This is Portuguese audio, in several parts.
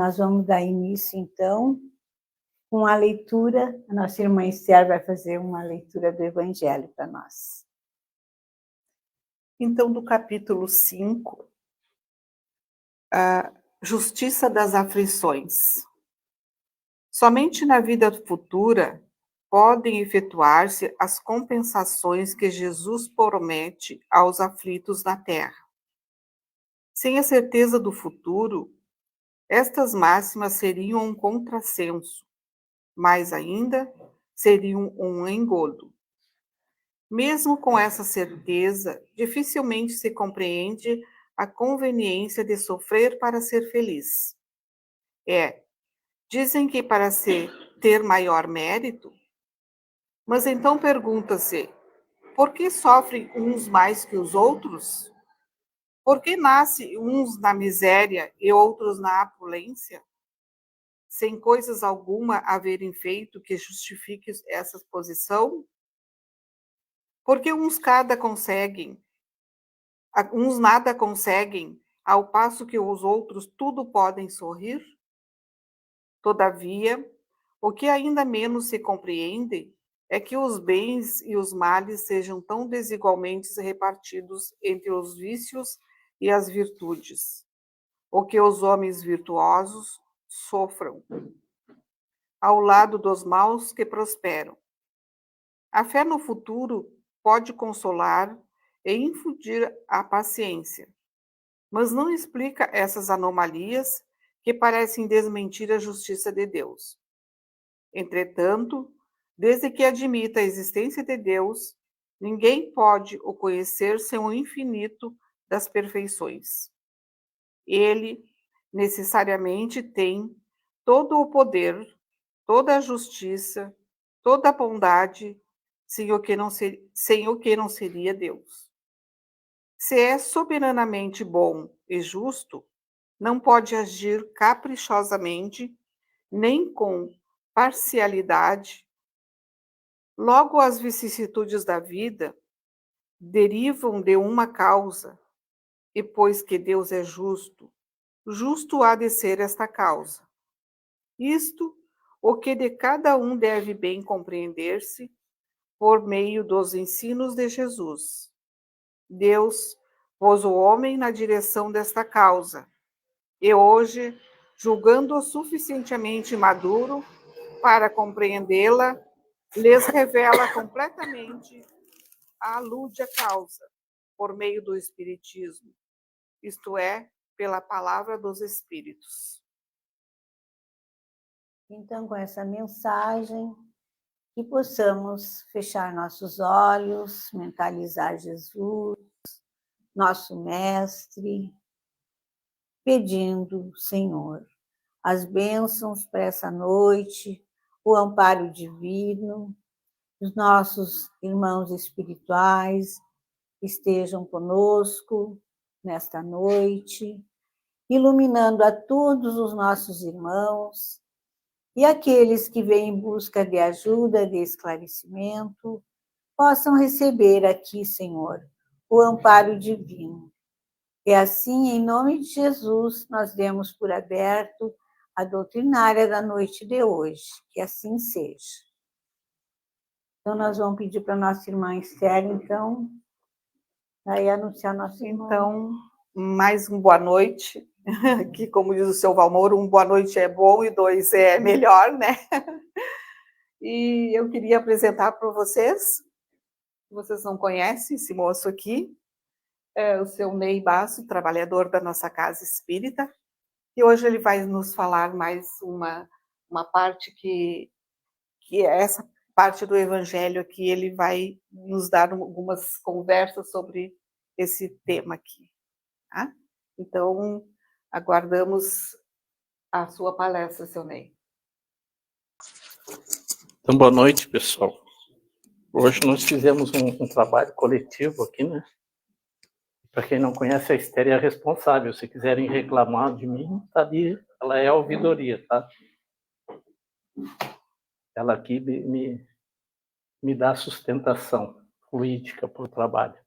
nós vamos dar início, então, com a leitura. A nossa irmã Esther vai fazer uma leitura do Evangelho para nós. Então, do capítulo 5, a justiça das aflições. Somente na vida futura podem efetuar-se as compensações que Jesus promete aos aflitos na terra. Sem a certeza do futuro, estas máximas seriam um contrassenso, mais ainda, seriam um engodo. Mesmo com essa certeza, dificilmente se compreende a conveniência de sofrer para ser feliz. Dizem que para ter maior mérito, mas então pergunta-se, por que sofrem uns mais que os outros? Por que nascem uns na miséria e outros na opulência, sem coisas alguma haverem feito que justifique essa posição? Porque uns nada conseguem, ao passo que os outros tudo podem sorrir? Todavia, o que ainda menos se compreende é que os bens e os males sejam tão desigualmente repartidos entre os vícios e as virtudes, ou que os homens virtuosos sofram ao lado dos maus que prosperam. A fé no futuro pode consolar e infundir a paciência, mas não explica essas anomalias que parecem desmentir a justiça de Deus. Entretanto, desde que admita a existência de Deus, ninguém pode o conhecer sem o infinito das perfeições. Ele necessariamente tem todo o poder, toda a justiça, toda a bondade, sem o que não seria Deus. Se é soberanamente bom e justo, não pode agir caprichosamente, nem com parcialidade. Logo, as vicissitudes da vida derivam de uma causa, e pois que Deus é justo, justo há de ser esta causa. Isto, o que de cada um deve bem compreender-se por meio dos ensinos de Jesus. Deus pôs o homem na direção desta causa, e hoje, julgando-o suficientemente maduro para compreendê-la, lhes revela completamente a lúdia causa, por meio do Espiritismo, isto é, pela palavra dos Espíritos. Então, com essa mensagem, que possamos fechar nossos olhos, mentalizar Jesus, nosso Mestre, pedindo, Senhor, as bênçãos para essa noite, o amparo divino, os nossos irmãos espirituais estejam conosco nesta noite, iluminando a todos os nossos irmãos e aqueles que vêm em busca de ajuda, de esclarecimento, possam receber aqui, Senhor, o amparo divino. E assim, em nome de Jesus, nós demos por aberto a doutrinária da noite de hoje. Que assim seja. Então, nós vamos pedir para a nossa irmã Esther, então, aí anunciar nosso irmão. Então, mais uma boa noite, que como diz o seu Valmor, um boa noite é bom e dois é melhor, né? E eu queria apresentar para vocês não conhecem esse moço aqui, é o seu Ney Basso, trabalhador da nossa casa espírita, e hoje ele vai nos falar mais uma parte que é essa parte do Evangelho aqui, ele vai nos dar algumas conversas sobre esse tema aqui. Tá? Então, aguardamos a sua palestra, seu Ney. Então, boa noite, pessoal. Hoje nós fizemos um trabalho coletivo aqui, né? Para quem não conhece, a Esther é a responsável. Se quiserem reclamar de mim, tá ali, ela é a ouvidoria, tá? Ela aqui me dá sustentação fluídica para o trabalho.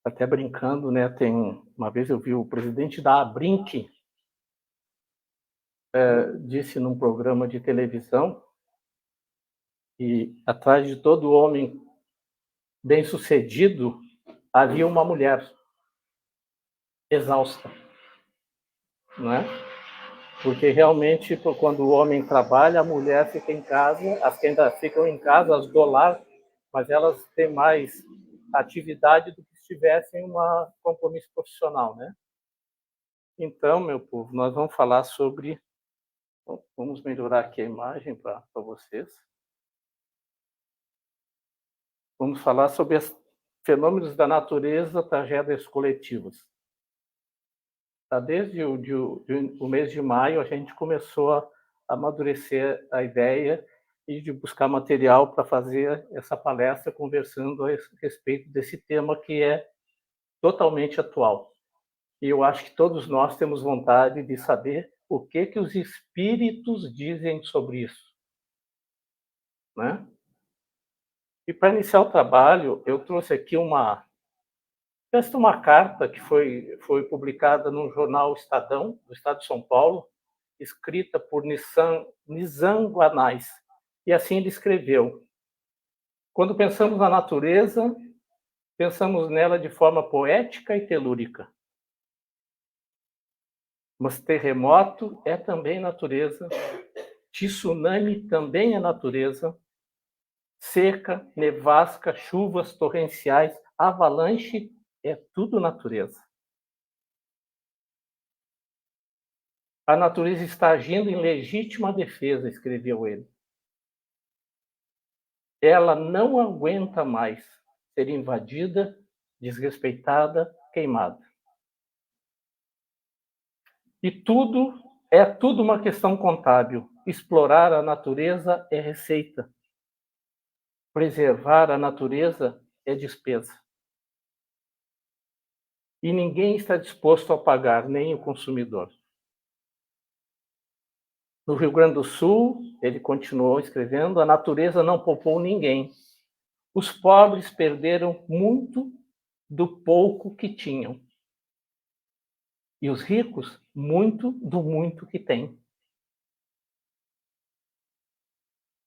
Até brincando, né? Uma vez eu vi o presidente da Abrinq disse num programa de televisão que atrás de todo homem bem-sucedido havia uma mulher exausta, não é? Porque realmente, quando o homem trabalha, a mulher fica em casa, as que ainda ficam em casa, as do lar, mas elas têm mais atividade do que se tivessem um compromisso profissional, né? Então, meu povo, nós vamos falar sobre... Vamos melhorar aqui a imagem para vocês. Vamos falar sobre os fenômenos da natureza, tragédias coletivas. Desde o mês de maio, a gente começou a amadurecer a ideia e de buscar material para fazer essa palestra conversando a respeito desse tema que é totalmente atual. E eu acho que todos nós temos vontade de saber o que os espíritos dizem sobre isso, né? E para iniciar o trabalho, eu trouxe aqui uma carta que foi publicada no jornal Estadão, do Estado de São Paulo, escrita por Nizam Guanais. E assim ele escreveu: quando pensamos na natureza, pensamos nela de forma poética e telúrica. Mas terremoto é também natureza, tsunami também é natureza, seca, nevasca, chuvas torrenciais, avalanche, é tudo natureza. A natureza está agindo em legítima defesa, escreveu ele. Ela não aguenta mais ser invadida, desrespeitada, queimada. E é tudo uma questão contábil. Explorar a natureza é receita. Preservar a natureza é despesa. E ninguém está disposto a pagar, nem o consumidor. No Rio Grande do Sul, ele continuou escrevendo, a natureza não poupou ninguém. Os pobres perderam muito do pouco que tinham. E os ricos, muito do muito que têm.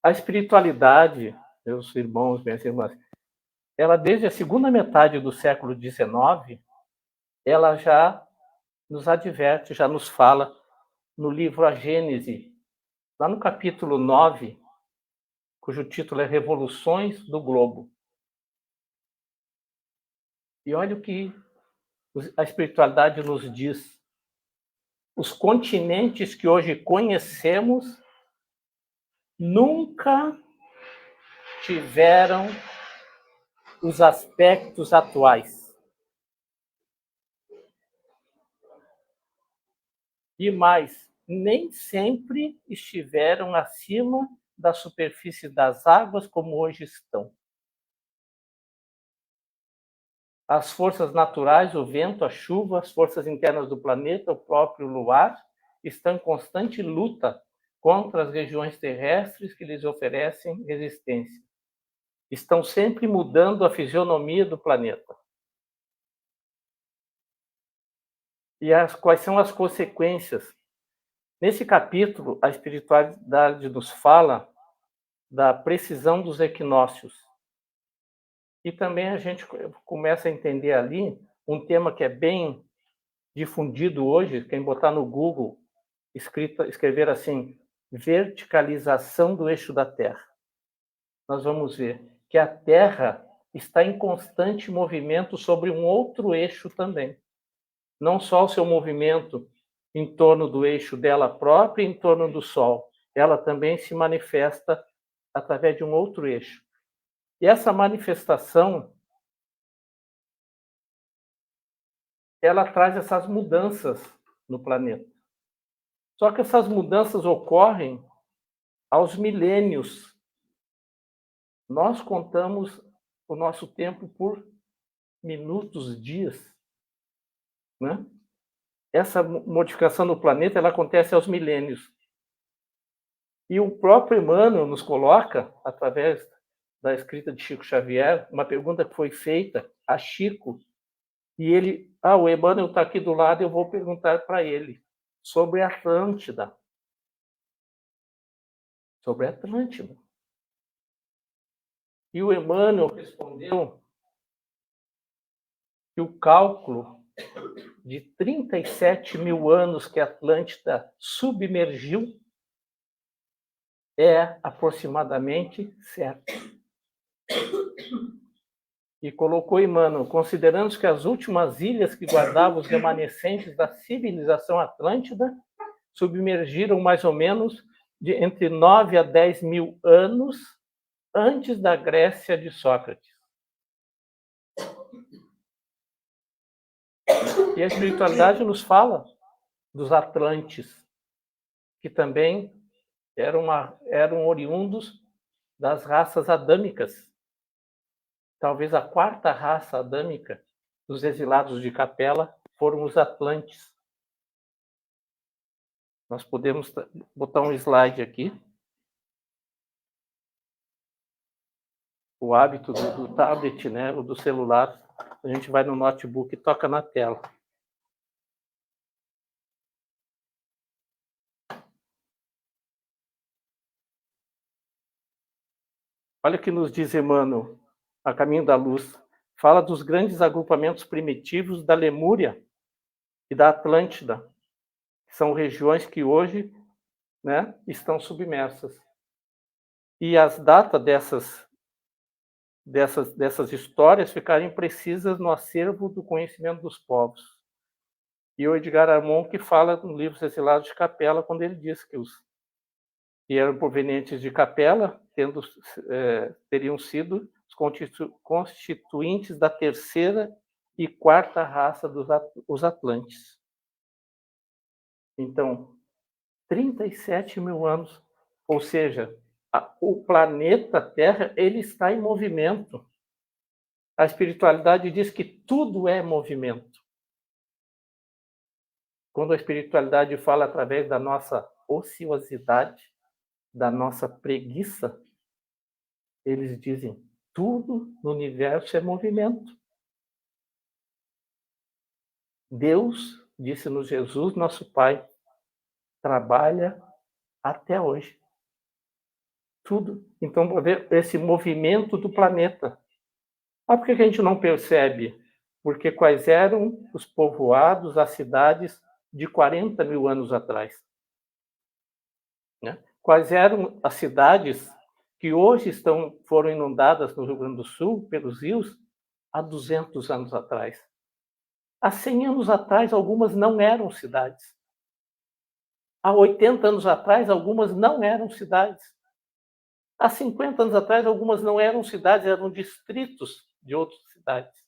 A espiritualidade, meus irmãos, minhas irmãs, ela desde a segunda metade do século XIX, ela já nos adverte, já nos fala no livro A Gênese, lá no capítulo 9, cujo título é Revoluções do Globo. E olha o que a espiritualidade nos diz. Os continentes que hoje conhecemos nunca tiveram os aspectos atuais. E mais, nem sempre estiveram acima da superfície das águas como hoje estão. As forças naturais, o vento, a chuva, as forças internas do planeta, o próprio luar, estão em constante luta contra as regiões terrestres que lhes oferecem resistência. Estão sempre mudando a fisionomia do planeta. E quais são as consequências? Nesse capítulo, a espiritualidade nos fala da precisão dos equinócios. E também a gente começa a entender ali um tema que é bem difundido hoje, quem botar no Google, escrever assim, verticalização do eixo da Terra. Nós vamos ver que a Terra está em constante movimento sobre um outro eixo também. Não só o seu movimento em torno do eixo dela própria, em torno do Sol. Ela também se manifesta através de um outro eixo. E essa manifestação, ela traz essas mudanças no planeta. Só que essas mudanças ocorrem aos milênios. Nós contamos o nosso tempo por minutos, dias, né? Essa modificação no planeta, ela acontece aos milênios. E o próprio Emmanuel nos coloca, através da escrita de Chico Xavier, uma pergunta que foi feita a Chico, e ele, o Emmanuel está aqui do lado, eu vou perguntar para ele sobre a Atlântida. sobre a Atlântida. E o Emmanuel respondeu que o cálculo de 37 mil anos que a Atlântida submergiu é aproximadamente certo. E colocou Emmanuel, considerando que as últimas ilhas que guardavam os remanescentes da civilização Atlântida submergiram mais ou menos de entre 9 a 10 mil anos antes da Grécia de Sócrates. E a espiritualidade nos fala dos Atlantes, que também eram oriundos das raças adâmicas. Talvez a quarta raça adâmica dos exilados de Capela foram os Atlantes. Nós podemos botar um slide aqui. O hábito do tablet, né, ou do celular, a gente vai no notebook e toca na tela. Olha o que nos diz Emmanuel, a Caminho da Luz. Fala dos grandes agrupamentos primitivos da Lemúria e da Atlântida, que são regiões que hoje, né, estão submersas. E as datas dessas histórias ficarem precisas no acervo do conhecimento dos povos. E o Edgar Armond que fala no livro Exilados de Capela, quando ele diz que os que eram provenientes de Capela teriam sido os constituintes da terceira e quarta raça dos Atlantes. Então, 37 mil anos, ou seja, o planeta Terra ele está em movimento. A espiritualidade diz que tudo é movimento. Quando a espiritualidade fala através da nossa ociosidade, da nossa preguiça, eles dizem, tudo no universo é movimento. Deus, disse-nos Jesus, nosso Pai, trabalha até hoje. Tudo. Então, vou ver esse movimento do planeta. Mas por que a gente não percebe? Porque quais eram os povoados, as cidades de 40 mil anos atrás? Né? Quais eram as cidades que hoje foram inundadas no Rio Grande do Sul pelos rios há 200 anos atrás? Há 100 anos atrás, algumas não eram cidades. Há 80 anos atrás, algumas não eram cidades. Há 50 anos atrás, algumas não eram cidades, eram distritos de outras cidades.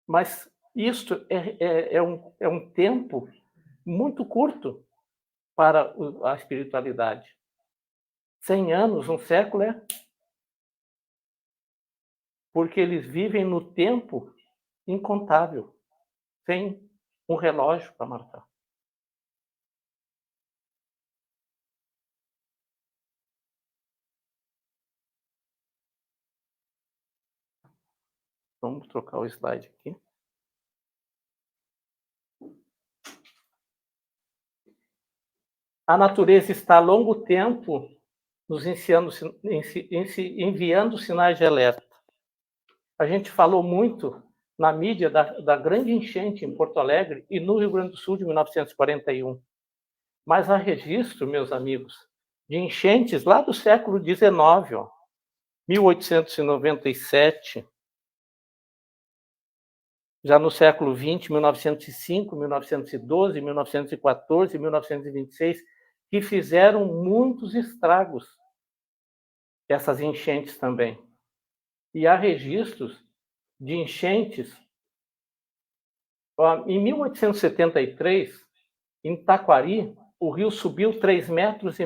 Mas isto é um tempo muito curto para a espiritualidade. 100 anos, um século porque eles vivem no tempo incontável, sem um relógio para marcar. Vamos trocar o slide aqui. A natureza está há longo tempo nos enviando sinais de alerta. A gente falou muito na mídia da grande enchente em Porto Alegre e no Rio Grande do Sul de 1941. Mas há registro, meus amigos, de enchentes lá do século XIX, 1897, já no século XX, 1905, 1912, 1914, 1926, que fizeram muitos estragos, essas enchentes também. E há registros de enchentes. Em 1873, em Taquari, o rio subiu 3,5 metros,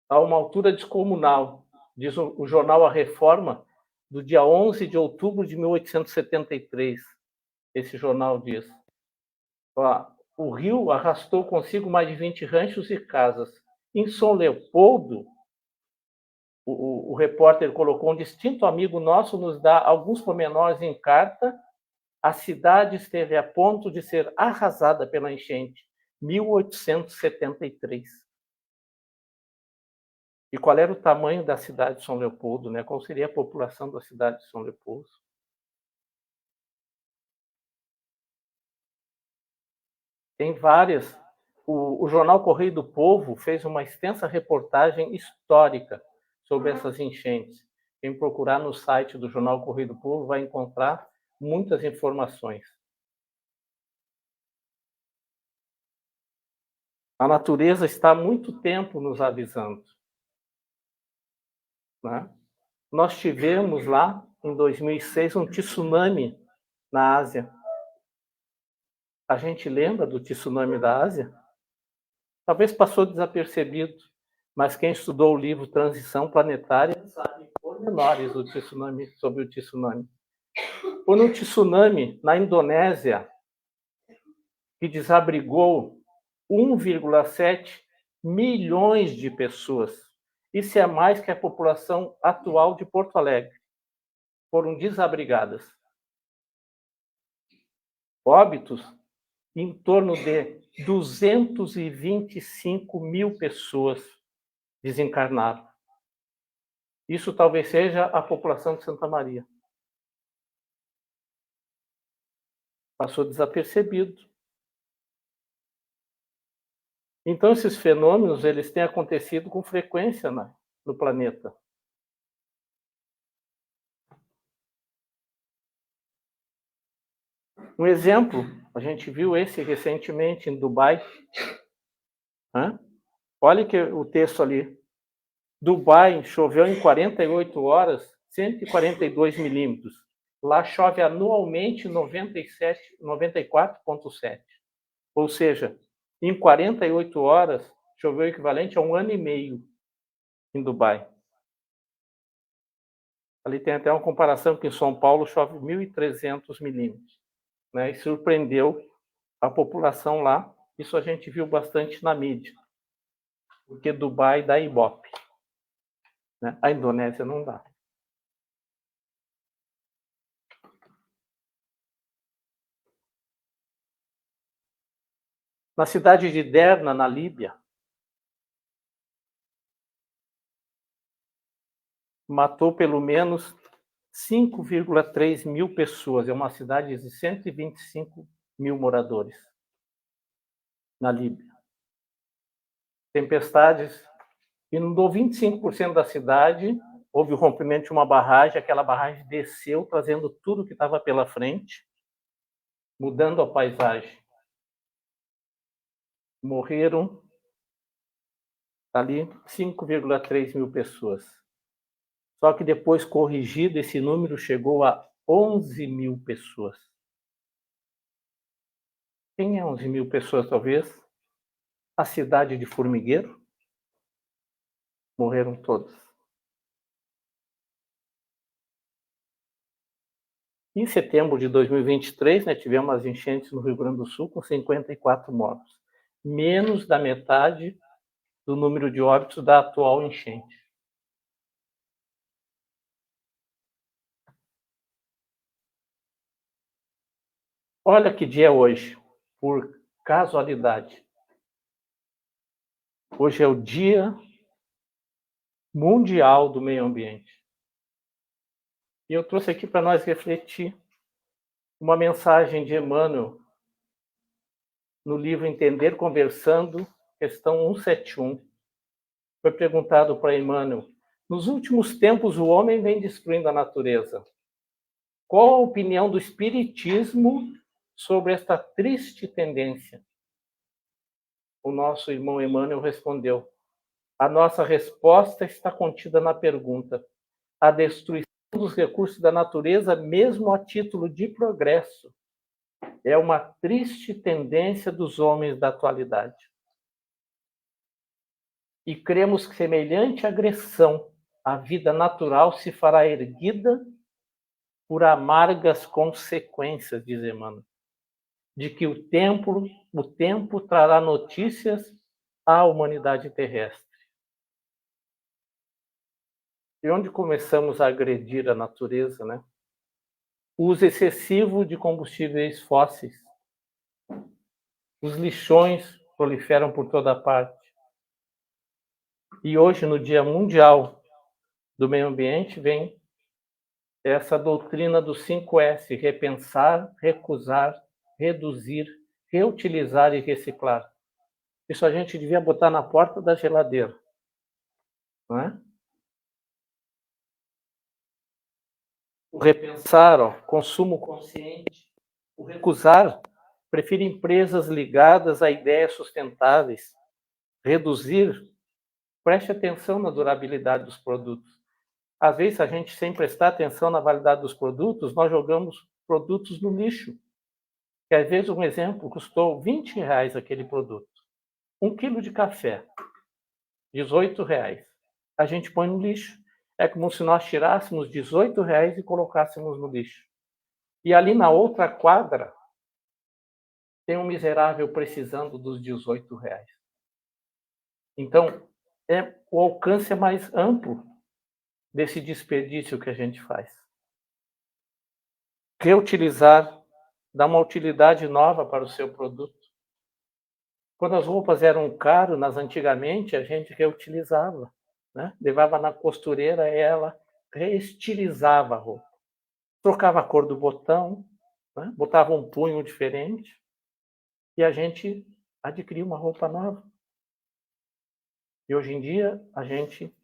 a uma altura descomunal, diz o jornal A Reforma, do dia 11 de outubro de 1873. Esse jornal diz. O rio arrastou consigo mais de 20 ranchos e casas. Em São Leopoldo, o repórter colocou, um distinto amigo nosso nos dá alguns pormenores em carta. A cidade esteve a ponto de ser arrasada pela enchente. 1873. E qual era o tamanho da cidade de São Leopoldo, né? Qual seria a população da cidade de São Leopoldo? Tem várias. O jornal Correio do Povo fez uma extensa reportagem histórica sobre essas enchentes. Quem procurar no site do jornal Correio do Povo vai encontrar muitas informações. A natureza está há muito tempo nos avisando, né? Nós tivemos lá, em 2006, um tsunami na Ásia. A gente lembra do tsunami da Ásia? Talvez passou desapercebido, mas quem estudou o livro Transição Planetária sabe pormenores do tsunami, sobre o tsunami. Foi um tsunami na Indonésia que desabrigou 1,7 milhões de pessoas. Isso é mais que a população atual de Porto Alegre. Foram desabrigadas. Óbitos em torno de 225 mil pessoas desencarnaram. Isso talvez seja a população de Santa Maria. Passou desapercebido. Então, esses fenômenos, eles têm acontecido com frequência no planeta. Um exemplo, a gente viu esse recentemente em Dubai. Olha que o texto ali. Dubai choveu em 48 horas 142 milímetros. Lá chove anualmente 94,7. Ou seja, em 48 horas, choveu o equivalente a 1 ano e meio em Dubai. Ali tem até uma comparação que em São Paulo chove 1.300 milímetros. Né? E surpreendeu a população lá. Isso a gente viu bastante na mídia. Porque Dubai dá Ibope. Né? A Indonésia não dá. Na cidade de Derna, na Líbia, matou pelo menos 5,3 mil pessoas. É uma cidade de 125 mil moradores na Líbia. Tempestades inundou 25% da cidade, houve o rompimento de uma barragem, aquela barragem desceu, trazendo tudo que estava pela frente, mudando a paisagem. Morreram ali 5,3 mil pessoas. Só que depois, corrigido, esse número chegou a 11 mil pessoas. Quem é 11 mil pessoas, talvez? A cidade de Formigueiro. Morreram todos. Em setembro de 2023, tivemos as enchentes no Rio Grande do Sul com 54 mortos. Menos da metade do número de óbitos da atual enchente. Olha que dia é hoje, por casualidade. Hoje é o Dia Mundial do Meio Ambiente. E eu trouxe aqui para nós refletir uma mensagem de Emmanuel no livro Entender Conversando, questão 171. Foi perguntado para Emmanuel: nos últimos tempos o homem vem destruindo a natureza. Qual a opinião do Espiritismo sobre esta triste tendência? O nosso irmão Emmanuel respondeu: a nossa resposta está contida na pergunta. A destruição dos recursos da natureza, mesmo a título de progresso, é uma triste tendência dos homens da atualidade. E cremos que semelhante agressão à vida natural se fará erguida por amargas consequências, diz Emmanuel, de que o tempo trará notícias à humanidade terrestre. E onde começamos a agredir a natureza, O uso excessivo de combustíveis fósseis. Os lixões proliferam por toda parte. E hoje, no Dia Mundial do Meio Ambiente, vem essa doutrina dos 5S: repensar, recusar, reduzir, reutilizar e reciclar. Isso a gente devia botar na porta da geladeira, não é? O repensar, consumo consciente. O recusar, prefiro empresas ligadas a ideias sustentáveis. Reduzir, preste atenção na durabilidade dos produtos. Às vezes, a gente, sem prestar atenção na validade dos produtos, nós jogamos produtos no lixo. Que, às vezes, um exemplo, custou R$20 aquele produto. 1 quilo de café, R$18. A gente põe no lixo. É como se nós tirássemos R$18 e colocássemos no lixo. E ali na outra quadra, tem um miserável precisando dos R$18. Então, o alcance é mais amplo desse desperdício que a gente faz. Reutilizar, dar uma utilidade nova para o seu produto. Quando as roupas eram caras, antigamente, a gente reutilizava, né? Levava na costureira, ela reestilizava a roupa. Trocava a cor do botão, né? Botava um punho diferente e a gente adquiria uma roupa nova. E hoje em dia, a gente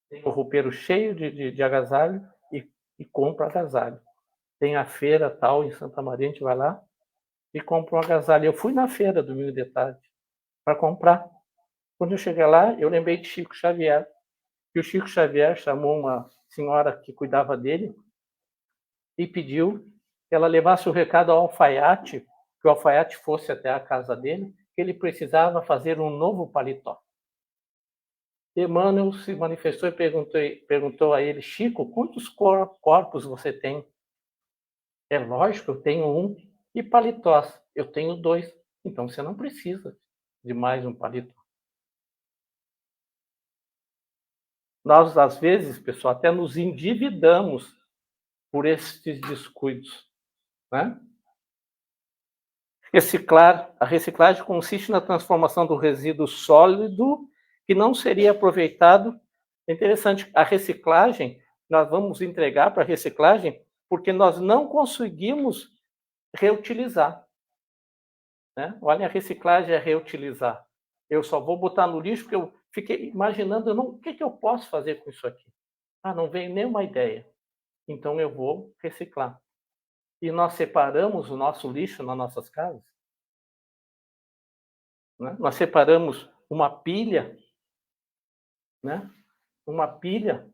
tem o roupeiro cheio de agasalho e compra agasalho. Tem a feira tal em Santa Maria, a gente vai lá e compra um agasalho. Eu fui na feira domingo de tarde para comprar. Quando eu cheguei lá, eu lembrei de Chico Xavier. E o Chico Xavier chamou uma senhora que cuidava dele e pediu que ela levasse o recado ao alfaiate, que o alfaiate fosse até a casa dele, que ele precisava fazer um novo paletó. Emmanuel se manifestou e perguntou a ele: Chico, quantos corpos você tem? É lógico, eu tenho um. E paletós? Eu tenho 2. Então você não precisa de mais um paletó. Nós, às vezes, pessoal, até nos endividamos por esses descuidos, né? Reciclar. A reciclagem consiste na transformação do resíduo sólido que não seria aproveitado. É interessante, a reciclagem, nós vamos entregar para a reciclagem porque nós não conseguimos reutilizar, né? Olha, a reciclagem é reutilizar. Eu só vou botar no lixo porque eu fiquei imaginando, o que eu posso fazer com isso aqui? Não veio nenhuma ideia. Então eu vou reciclar. E nós separamos o nosso lixo nas nossas casas, né? Nós separamos uma pilha, né? Uma pilha,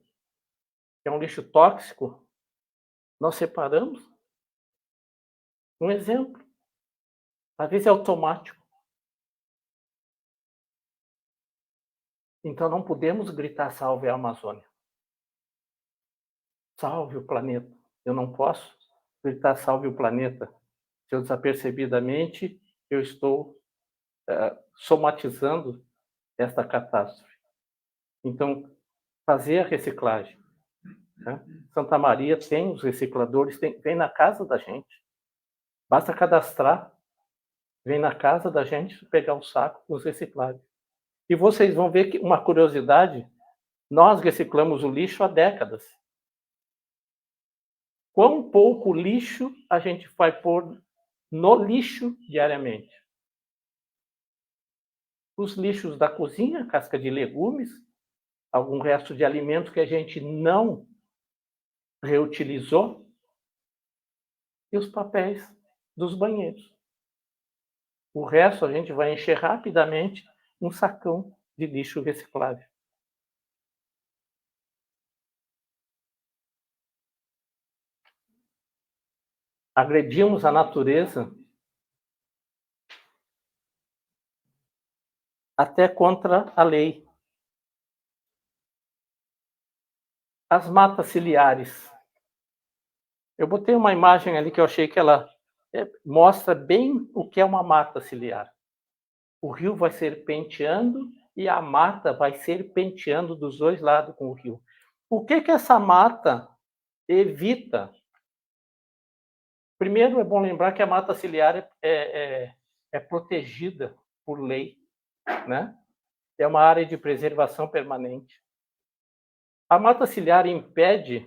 que é um lixo tóxico, nós separamos. Um exemplo. Às vezes é automático. Então não podemos gritar salve a Amazônia. Salve o planeta. Eu não posso gritar salve o planeta. Se eu desapercebidamente, eu estou somatizando esta catástrofe. Então, fazer a reciclagem, né? Santa Maria tem os recicladores, vem na casa da gente. Basta cadastrar, vem na casa da gente pegar o saco com os reciclados. E vocês vão ver que, uma curiosidade, nós reciclamos o lixo há décadas. Quão pouco lixo a gente vai pôr no lixo diariamente? Os lixos da cozinha, casca de legumes, algum resto de alimento que a gente não reutilizou, e os papéis dos banheiros. O resto a gente vai encher rapidamente um sacão de lixo reciclável. Agredimos a natureza até contra a lei. As matas ciliares. Eu botei uma imagem ali que eu achei que ela mostra bem o que é uma mata ciliar. O rio vai serpenteando e a mata vai serpenteando dos dois lados com o rio. O que essa mata evita? Primeiro, é bom lembrar que a mata ciliar é protegida por lei, né? É uma área de preservação permanente. A mata ciliar impede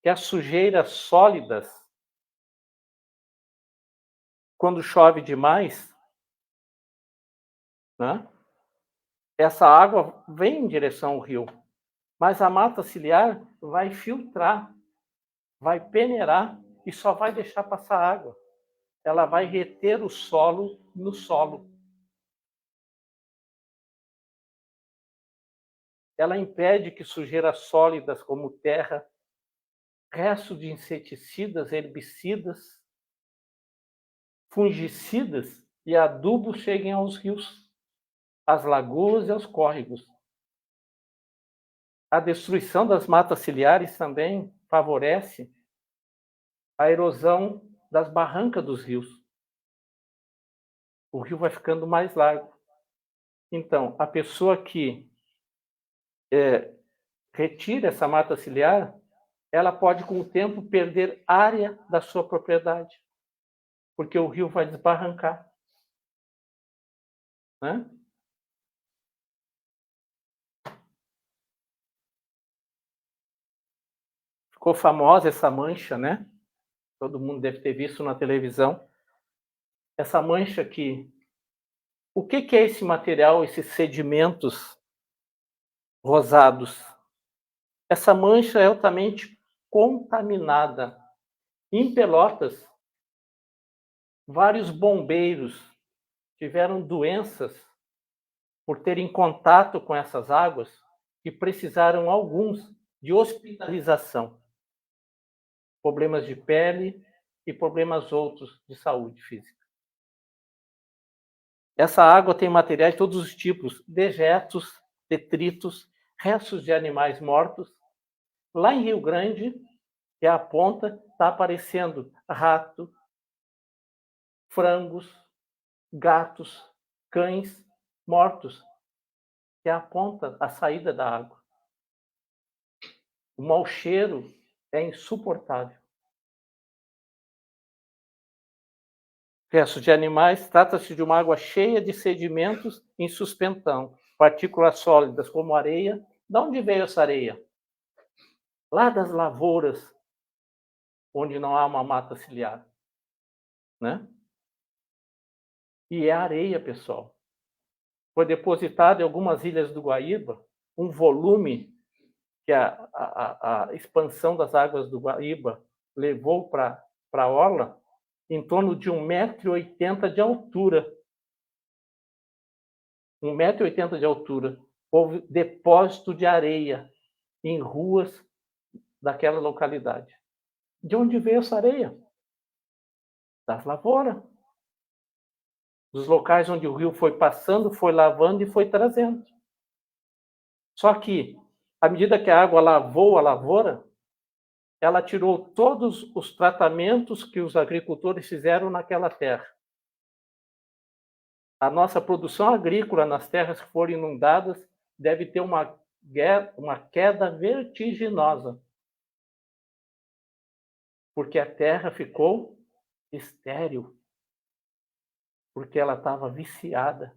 que as sujeiras sólidas, quando chove demais, né? Essa água vem em direção ao rio, mas a mata ciliar vai filtrar, vai peneirar e só vai deixar passar água. Ela vai reter o solo no solo. Ela impede que sujeiras sólidas como terra, restos de inseticidas, herbicidas, fungicidas e adubos cheguem aos rios, às lagoas e aos córregos. A destruição das matas ciliares também favorece a erosão das barrancas dos rios. O rio vai ficando mais largo. Então, a pessoa que retira essa mata ciliar, ela pode, com o tempo, perder área da sua propriedade, porque o rio vai desbarrancar, né? Ficou famosa essa mancha, né? Todo mundo deve ter visto na televisão. Essa mancha aqui. O que é esse material, esses sedimentos rosados? Essa mancha é altamente contaminada. Em Pelotas, vários bombeiros tiveram doenças por terem contato com essas águas e precisaram, alguns, de hospitalização. Problemas de pele e problemas outros de saúde física. Essa água tem materiais de todos os tipos, dejetos, detritos, restos de animais mortos. Lá em Rio Grande, que é a ponta, está aparecendo rato, frangos, gatos, cães mortos, que é a ponta, a saída da água. O mau cheiro é insuportável. Restos de animais, trata-se de uma água cheia de sedimentos em suspensão, partículas sólidas como areia. De onde veio essa areia? Lá das lavouras, onde não há uma mata ciliar, né? E é areia, pessoal. Foi depositado em algumas ilhas do Guaíba um volume que a expansão das águas do Guaíba levou para a orla, em torno de 1,80 m de altura. 1,80 m de altura. Houve depósito de areia em ruas daquela localidade. De onde veio essa areia? Das lavouras. Dos locais onde o rio foi passando, foi lavando e foi trazendo. Só que, à medida que a água lavou a lavoura, ela tirou todos os tratamentos que os agricultores fizeram naquela terra. A nossa produção agrícola nas terras que foram inundadas deve ter uma queda vertiginosa, porque a terra ficou estéril, porque ela estava viciada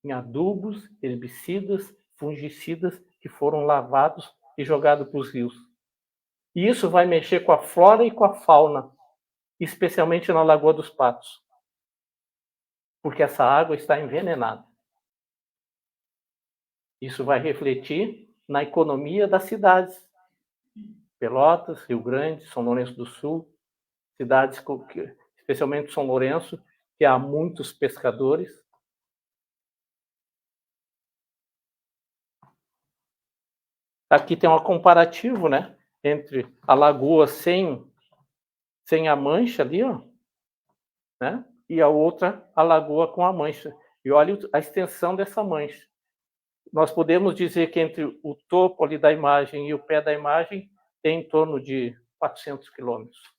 em adubos, herbicidas, fungicidas que foram lavados e jogados para os rios. E isso vai mexer com a flora e com a fauna, especialmente na Lagoa dos Patos, porque essa água está envenenada. Isso vai refletir na economia das cidades. Pelotas, Rio Grande, São Lourenço do Sul, cidades, especialmente São Lourenço, que há muitos pescadores. Aqui tem um comparativo, né, entre a lagoa sem a mancha ali, ó, né, e a outra, a lagoa com a mancha. E olha a extensão dessa mancha. Nós podemos dizer que entre o topo ali da imagem e o pé da imagem tem em torno de 400 quilômetros.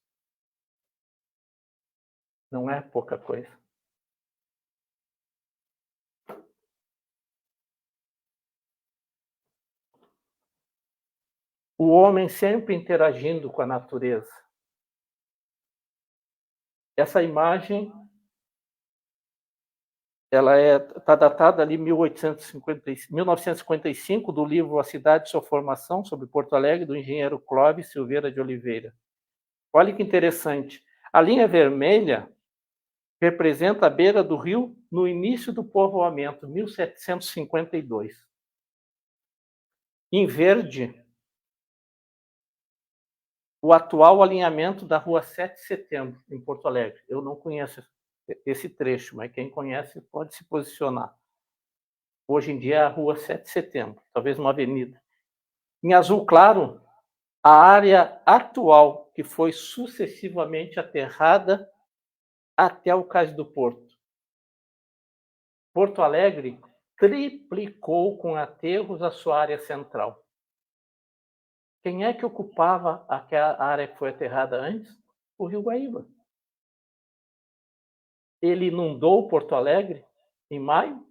Não é pouca coisa. O homem sempre interagindo com a natureza. Essa imagem ela está datada ali 1955, do livro A Cidade e Sua Formação, sobre Porto Alegre, do engenheiro Clóvis Silveira de Oliveira. Olha que interessante. A linha vermelha representa a beira do rio no início do povoamento, 1752. Em verde, o atual alinhamento da Rua 7 de Setembro, em Porto Alegre. Eu não conheço esse trecho, mas quem conhece pode se posicionar. Hoje em dia é a Rua 7 de Setembro, talvez uma avenida. Em azul claro, a área atual, que foi sucessivamente aterrada até o Cais do Porto. Porto Alegre triplicou com aterros a sua área central. Quem é que ocupava aquela área que foi aterrada antes? O Rio Guaíba. Ele inundou Porto Alegre em maio?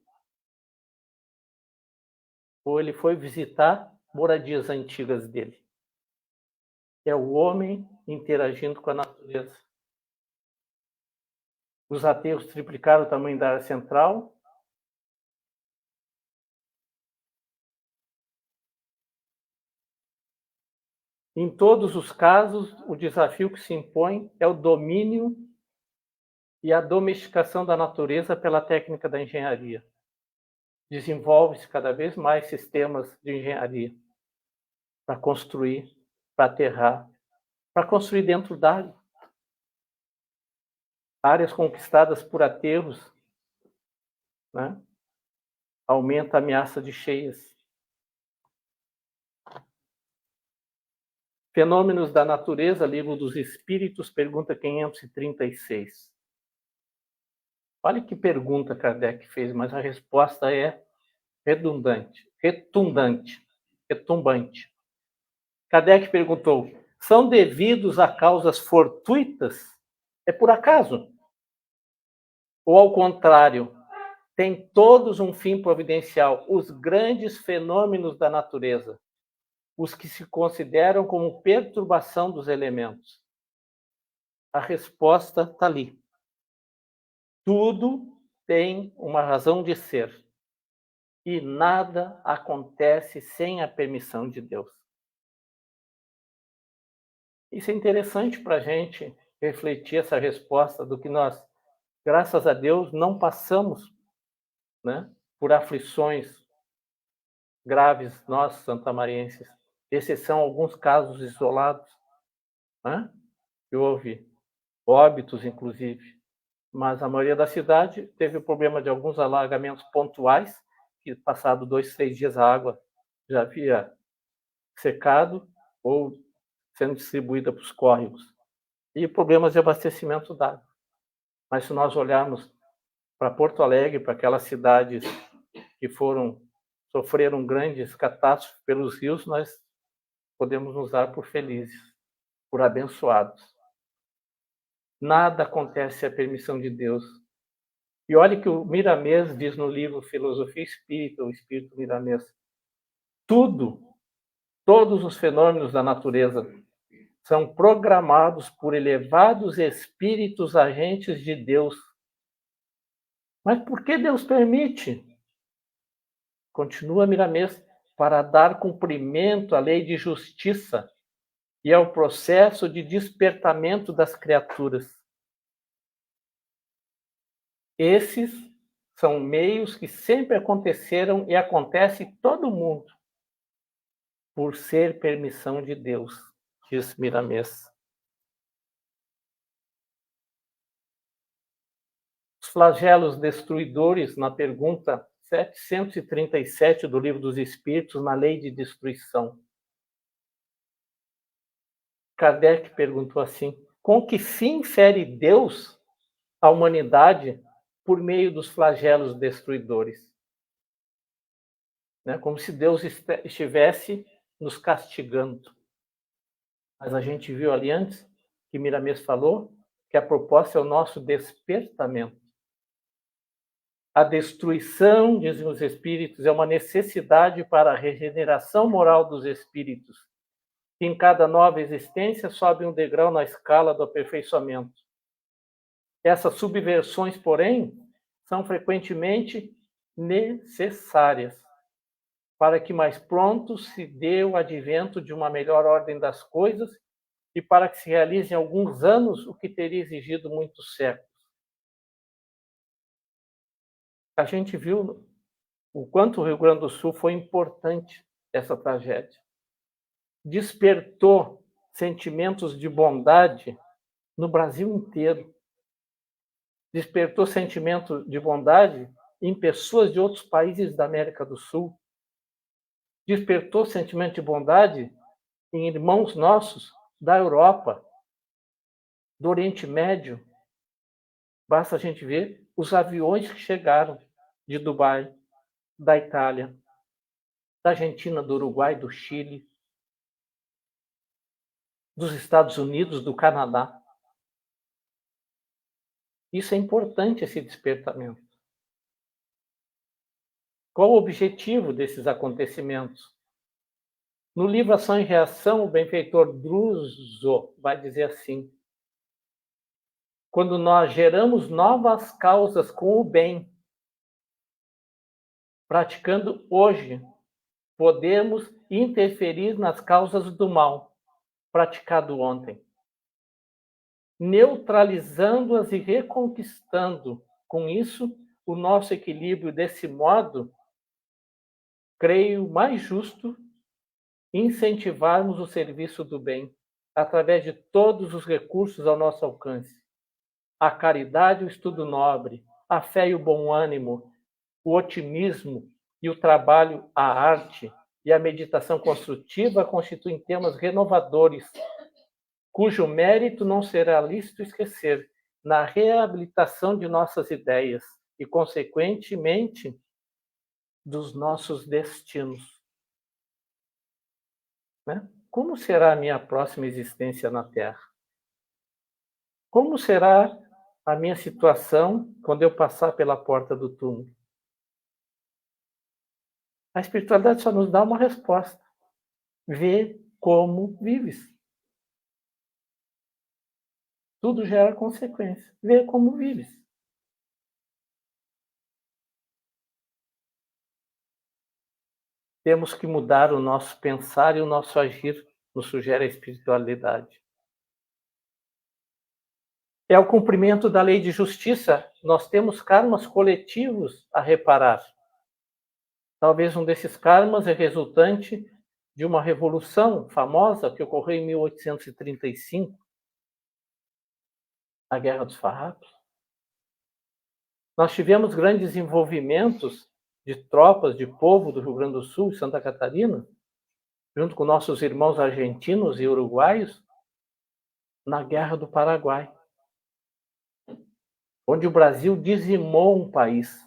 Ou ele foi visitar moradias antigas dele? É o homem interagindo com a natureza. Os aterros triplicaram o tamanho da área central. Em todos os casos, o desafio que se impõe é o domínio e a domesticação da natureza pela técnica da engenharia. Desenvolve-se cada vez mais sistemas de engenharia para construir, para aterrar, para construir dentro d'água. Áreas conquistadas por aterros, né? Aumenta a ameaça de cheias. Fenômenos da natureza, livro dos Espíritos, pergunta 536. Olha que pergunta Kardec fez, mas a resposta é retumbante. Kardec perguntou: são devidos a causas fortuitas? É por acaso? Ou ao contrário, tem todos um fim providencial, os grandes fenômenos da natureza, os que se consideram como perturbação dos elementos? A resposta está ali. Tudo tem uma razão de ser. E nada acontece sem a permissão de Deus. Isso é interessante para a gente refletir essa resposta do que nós, graças a Deus, não passamos, né, por aflições graves, nós, santamarienses. Esses são alguns casos isolados, né, que houve óbitos, inclusive. Mas a maioria da cidade teve o problema de alguns alagamentos pontuais, que passado 2, 3 dias a água já havia secado ou sendo distribuída para os córregos. E problemas de abastecimento d'água. Mas se nós olharmos para Porto Alegre, para aquelas cidades que sofreram grandes catástrofes pelos rios, nós podemos nos dar por felizes, por abençoados. Nada acontece sem a permissão de Deus. E olha que o Miramês diz no livro Filosofia Espírita, o Espírito Miramês, todos os fenômenos da natureza são programados por elevados espíritos agentes de Deus. Mas por que Deus permite? Continua Miramês, para dar cumprimento à lei de justiça e ao processo de despertamento das criaturas. Esses são meios que sempre aconteceram e acontecem em todo mundo, por ser permissão de Deus, diz Miramês. Os flagelos destruidores, na pergunta 737 do Livro dos Espíritos, na lei de destruição. Kardec perguntou assim: com que fim fere Deus a humanidade por meio dos flagelos destruidores? Né? Como se Deus estivesse nos castigando. Mas a gente viu ali antes que Miramês falou que a proposta é o nosso despertamento. A destruição, dizem os espíritos, é uma necessidade para a regeneração moral dos espíritos, que em cada nova existência sobe um degrau na escala do aperfeiçoamento. Essas subversões, porém, são frequentemente necessárias para que mais pronto se dê o advento de uma melhor ordem das coisas e para que se realize em alguns anos o que teria exigido muitos séculos. A gente viu o quanto o Rio Grande do Sul foi importante essa tragédia. Despertou sentimentos de bondade no Brasil inteiro. Despertou sentimento de bondade em pessoas de outros países da América do Sul. Despertou sentimento de bondade em irmãos nossos da Europa, do Oriente Médio. Basta a gente ver os aviões que chegaram de Dubai, da Itália, da Argentina, do Uruguai, do Chile, dos Estados Unidos, do Canadá. Isso é importante, esse despertamento. Qual o objetivo desses acontecimentos? No livro Ação e Reação, o benfeitor Druso vai dizer assim: quando nós geramos novas causas com o bem, praticando hoje, podemos interferir nas causas do mal, praticado ontem, neutralizando-as e reconquistando, com isso, o nosso equilíbrio. Desse modo, creio mais justo incentivarmos o serviço do bem, através de todos os recursos ao nosso alcance. A caridade e o estudo nobre, a fé e o bom ânimo, o otimismo e o trabalho, a arte e a meditação construtiva constituem temas renovadores, cujo mérito não será lícito esquecer na reabilitação de nossas ideias e, consequentemente, dos nossos destinos. Né? Como será a minha próxima existência na Terra? Como será a minha situação quando eu passar pela porta do túmulo? A espiritualidade só nos dá uma resposta: vê como vives. Tudo gera consequência. Vê como vives. Temos que mudar o nosso pensar e o nosso agir, nos sugere a espiritualidade. É o cumprimento da lei de justiça. Nós temos karmas coletivos a reparar. Talvez um desses karmas é resultante de uma revolução famosa que ocorreu em 1835, a Guerra dos Farrapos. Nós tivemos grandes desenvolvimentos de tropas, de povo do Rio Grande do Sul e Santa Catarina, junto com nossos irmãos argentinos e uruguaios, na Guerra do Paraguai, onde o Brasil dizimou um país.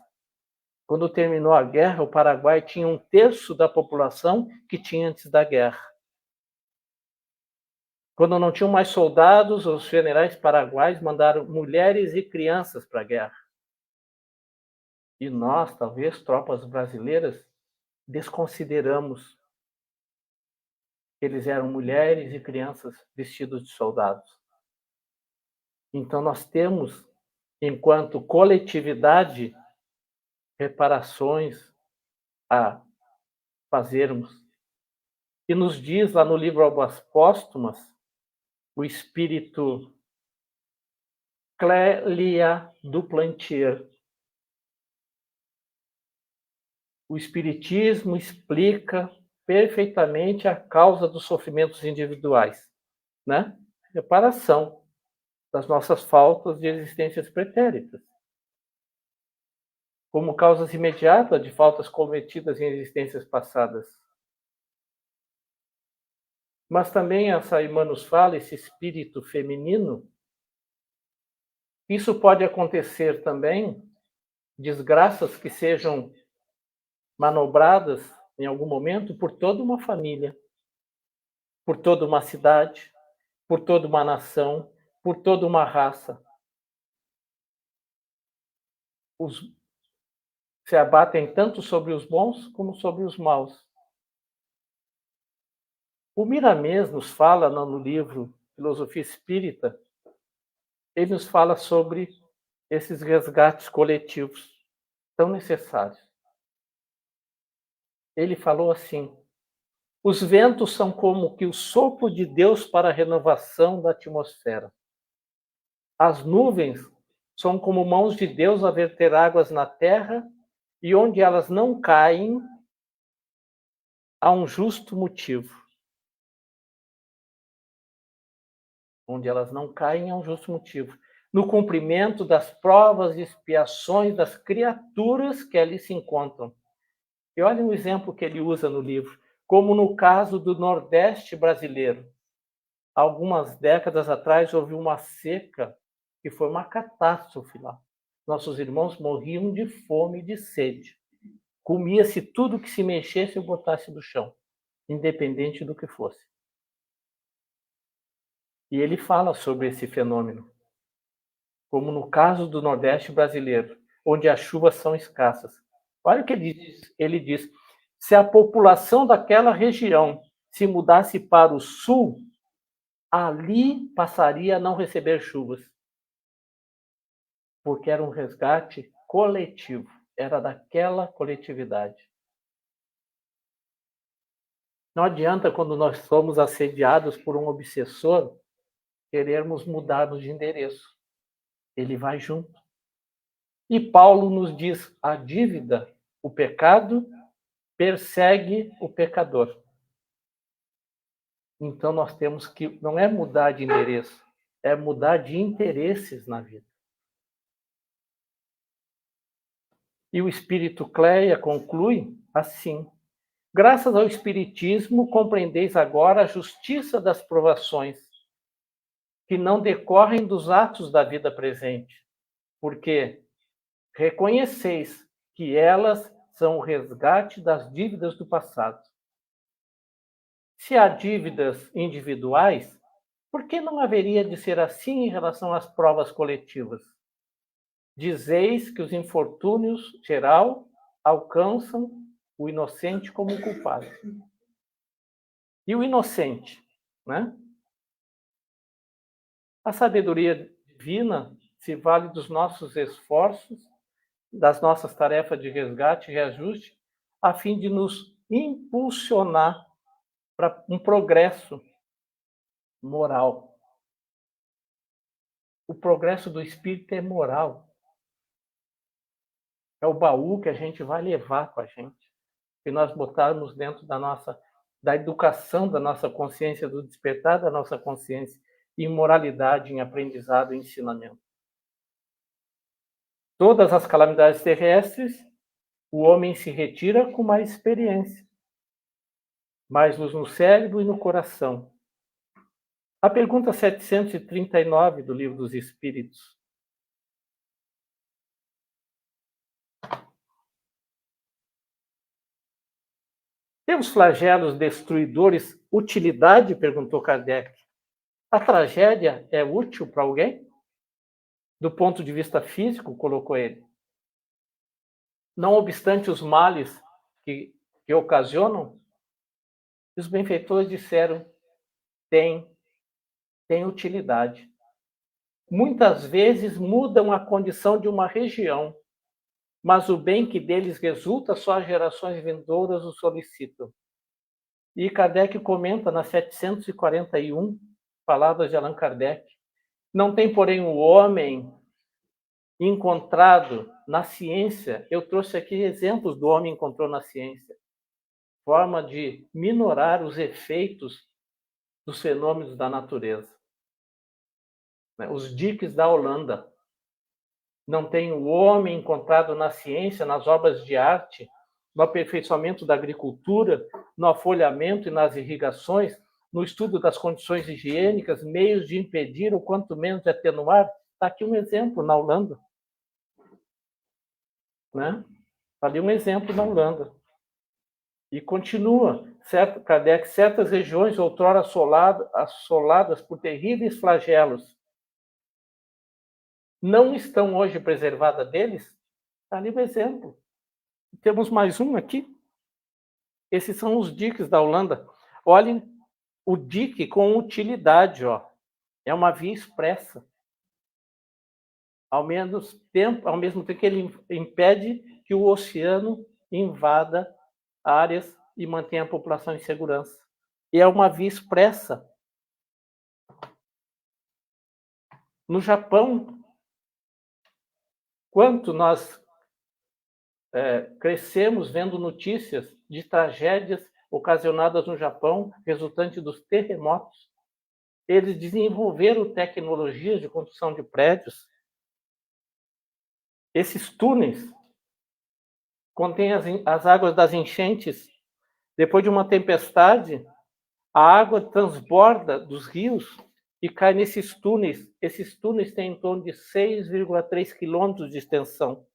Quando terminou a guerra, o Paraguai tinha 1/3 da população que tinha antes da guerra. Quando não tinham mais soldados, os generais paraguaios mandaram mulheres e crianças para a guerra. E nós, talvez, tropas brasileiras, desconsideramos que eles eram mulheres e crianças vestidos de soldados. Então nós temos, enquanto coletividade, reparações a fazermos. E nos diz lá no livro Almas Póstumas, o espírito Clélia Duplantier. O espiritismo explica perfeitamente a causa dos sofrimentos individuais, né? Reparação das nossas faltas de existências pretéritas, como causas imediatas de faltas cometidas em existências passadas. Mas também essa irmã nos fala, esse espírito feminino, isso pode acontecer também, desgraças que sejam manobradas em algum momento por toda uma família, por toda uma cidade, por toda uma nação, por toda uma raça. Se abatem tanto sobre os bons como sobre os maus. O Miramês nos fala no livro Filosofia Espírita, ele nos fala sobre esses resgates coletivos tão necessários. Ele falou assim: os ventos são como que o sopro de Deus para a renovação da atmosfera. As nuvens são como mãos de Deus a verter águas na terra, e onde elas não caem, há um justo motivo. Onde elas não caem, há um justo motivo. No cumprimento das provas e expiações das criaturas que ali se encontram. E olha um exemplo que ele usa no livro, como no caso do Nordeste brasileiro. Algumas décadas atrás houve uma seca que foi uma catástrofe lá. Nossos irmãos morriam de fome e de sede. Comia-se tudo que se mexesse ou botasse do chão, independente do que fosse. E ele fala sobre esse fenômeno, como no caso do Nordeste brasileiro, onde as chuvas são escassas. Olha o que ele diz. Ele diz: se a população daquela região se mudasse para o sul, ali passaria a não receber chuvas. Porque era um resgate coletivo, era daquela coletividade. Não adianta, quando nós somos assediados por um obsessor, querermos mudarmos de endereço. Ele vai junto. E Paulo nos diz: a dívida, o pecado, persegue o pecador. Então nós temos que, não é mudar de endereço, é mudar de interesses na vida. E o Espírito Cleia conclui assim: graças ao Espiritismo, compreendeis agora a justiça das provações, que não decorrem dos atos da vida presente, porque reconheceis que elas são o resgate das dívidas do passado. Se há dívidas individuais, por que não haveria de ser assim em relação às provas coletivas? Dizeis que os infortúnios geral alcançam o inocente como culpado. E o inocente, né? A sabedoria divina se vale dos nossos esforços, das nossas tarefas de resgate e reajuste, a fim de nos impulsionar para um progresso moral. O progresso do espírito é moral. É o baú que a gente vai levar com a gente. Que nós botarmos dentro da educação da nossa consciência, do despertar da nossa consciência, em moralidade, em aprendizado e ensinamento. Todas as calamidades terrestres, o homem se retira com mais experiência, mais luz no cérebro e no coração. A pergunta 739 do Livro dos Espíritos. Temos flagelos destruidores utilidade? Perguntou Kardec. A tragédia é útil para alguém? Do ponto de vista físico, colocou ele. Não obstante os males que ocasionam, os benfeitores disseram: tem utilidade. Muitas vezes mudam a condição de uma região, mas o bem que deles resulta só as gerações vindouras o solicitam. E Kardec comenta na 741, palavras de Allan Kardec: não tem, porém, o homem encontrado na ciência, eu trouxe aqui exemplos do homem encontrou na ciência, forma de minorar os efeitos dos fenômenos da natureza. Os diques da Holanda. Não tem o homem encontrado na ciência, nas obras de arte, no aperfeiçoamento da agricultura, no afolhamento e nas irrigações, no estudo das condições higiênicas, meios de impedir ou quanto menos de atenuar. Está aqui um exemplo na Holanda. Né? Está ali um exemplo na Holanda. E continua, certo, Kardec, certas regiões outrora assoladas por terríveis flagelos, não estão hoje preservadas deles? Está ali o exemplo. Temos mais um aqui. Esses são os diques da Holanda. Olhem o dique com utilidade, ó. É uma via expressa. ao mesmo tempo que ele impede que o oceano invada áreas e mantenha a população em segurança. E é uma via expressa. No Japão, quanto nós crescemos vendo notícias de tragédias ocasionadas no Japão, resultante dos terremotos. Eles desenvolveram tecnologias de construção de prédios. Esses túneis contêm as águas das enchentes. Depois de uma tempestade, a água transborda dos rios e cai nesses túneis. Esses túneis têm em torno de 6,3 quilômetros de extensão.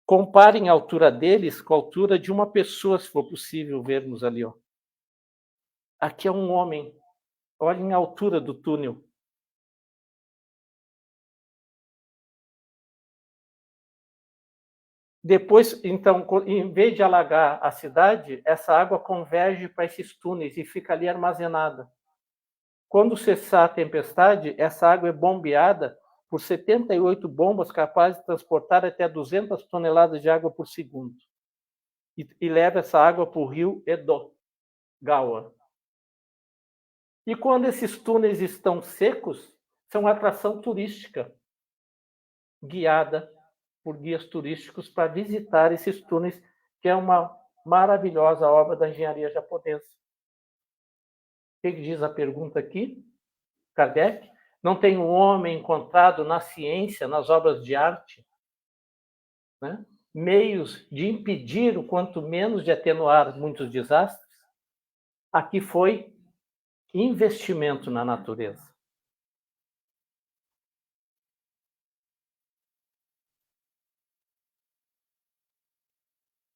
Comparem a altura deles com a altura de uma pessoa, se for possível vermos ali. Ó. Aqui é um homem. Olhem a altura do túnel. Depois, então, em vez de alagar a cidade, essa água converge para esses túneis e fica ali armazenada. Quando cessar a tempestade, essa água é bombeada por 78 bombas capazes de transportar até 200 toneladas de água por segundo. E leva essa água para o rio Edogawa. E quando esses túneis estão secos, são uma atração turística, guiada por guias turísticos para visitar esses túneis, que é uma maravilhosa obra da engenharia japonesa. O que diz a pergunta aqui? Kardec? Não tem um homem encontrado na ciência, nas obras de arte, né, meios de impedir, o quanto menos de atenuar muitos desastres? Aqui foi investimento na natureza.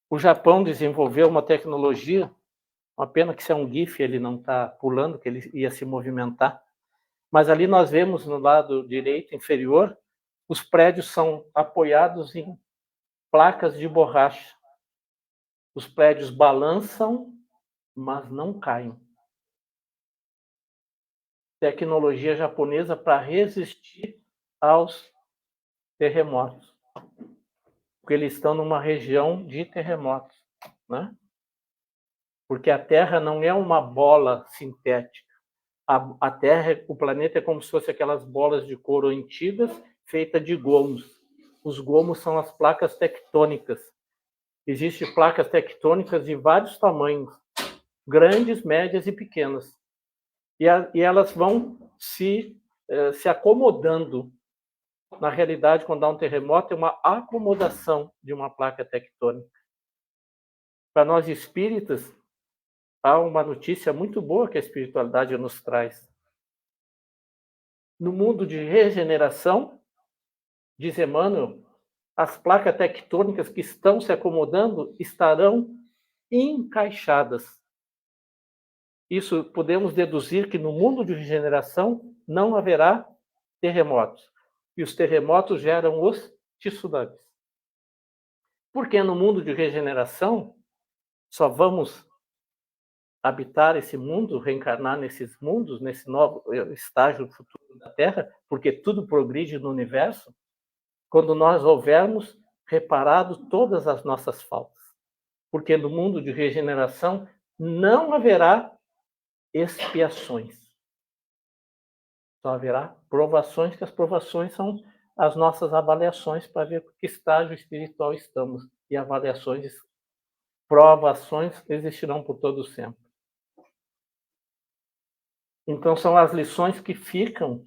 O Japão desenvolveu uma tecnologia, uma pena que se é um GIF, ele não está pulando, que ele ia se movimentar, mas ali nós vemos no lado direito inferior, os prédios são apoiados em placas de borracha. Os prédios balançam, mas não caem. Tecnologia japonesa para resistir aos terremotos. Porque eles estão numa região de terremotos, né? Porque a Terra não é uma bola sintética. A Terra, o planeta é como se fosse aquelas bolas de couro antigas feitas de gomos. Os gomos são as placas tectônicas. Existem placas tectônicas de vários tamanhos, grandes, médias e pequenas. E elas vão se acomodando. Na realidade, quando há um terremoto, é uma acomodação de uma placa tectônica. Para nós espíritas, há uma notícia muito boa que a espiritualidade nos traz. No mundo de regeneração, diz Emmanuel, as placas tectônicas que estão se acomodando estarão encaixadas. Isso podemos deduzir que no mundo de regeneração não haverá terremotos. E os terremotos geram os tsunamis. Porque no mundo de regeneração só vamos habitar esse mundo, reencarnar nesses mundos, nesse novo estágio futuro da Terra, porque tudo progride no universo, quando nós houvermos reparado todas as nossas faltas. Porque no mundo de regeneração não haverá expiações. Só haverá provações, que as provações são as nossas avaliações para ver que estágio espiritual estamos. E avaliações, provações existirão por todo sempre. Então, são as lições que ficam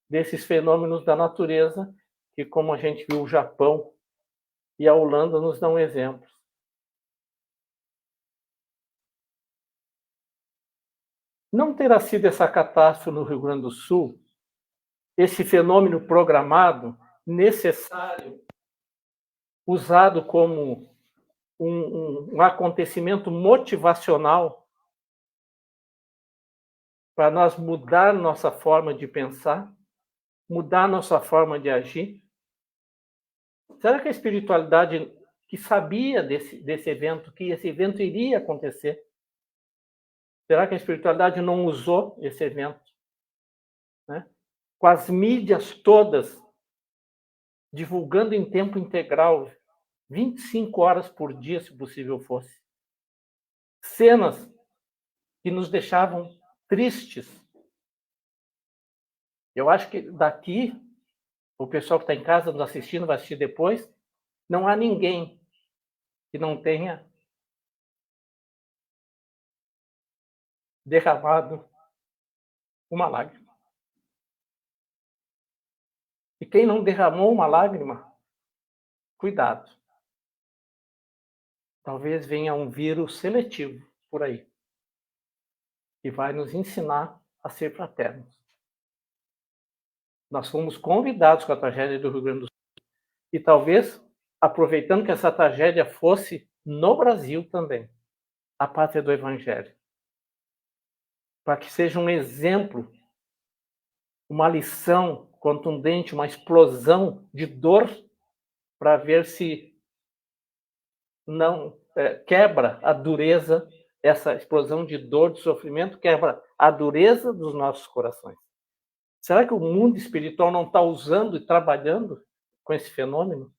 desses fenômenos da natureza, que, como a gente viu, o Japão e a Holanda nos dão exemplos. Não terá sido essa catástrofe no Rio Grande do Sul, esse fenômeno programado, necessário, usado como um acontecimento motivacional para nós mudar nossa forma de pensar, mudar nossa forma de agir? Será que a espiritualidade, que sabia desse evento, que esse evento iria acontecer, será que a espiritualidade não usou esse evento, né, com as mídias todas divulgando em tempo integral, 25 horas por dia, se possível fosse. Cenas que nos deixavam tristes. Eu acho que daqui, o pessoal que está em casa nos assistindo, vai assistir depois, não há ninguém que não tenha derramado uma lágrima. E quem não derramou uma lágrima, cuidado. Talvez venha um vírus seletivo por aí, que vai nos ensinar a ser fraternos. Nós fomos convidados com a tragédia do Rio Grande do Sul. E talvez, aproveitando que essa tragédia fosse no Brasil também, a pátria do Evangelho. Para que seja um exemplo, uma lição contundente, uma explosão de dor, para ver se não quebra a dureza, essa explosão de dor, de sofrimento, quebra a dureza dos nossos corações. Será que o mundo espiritual não está usando e trabalhando com esse fenômeno?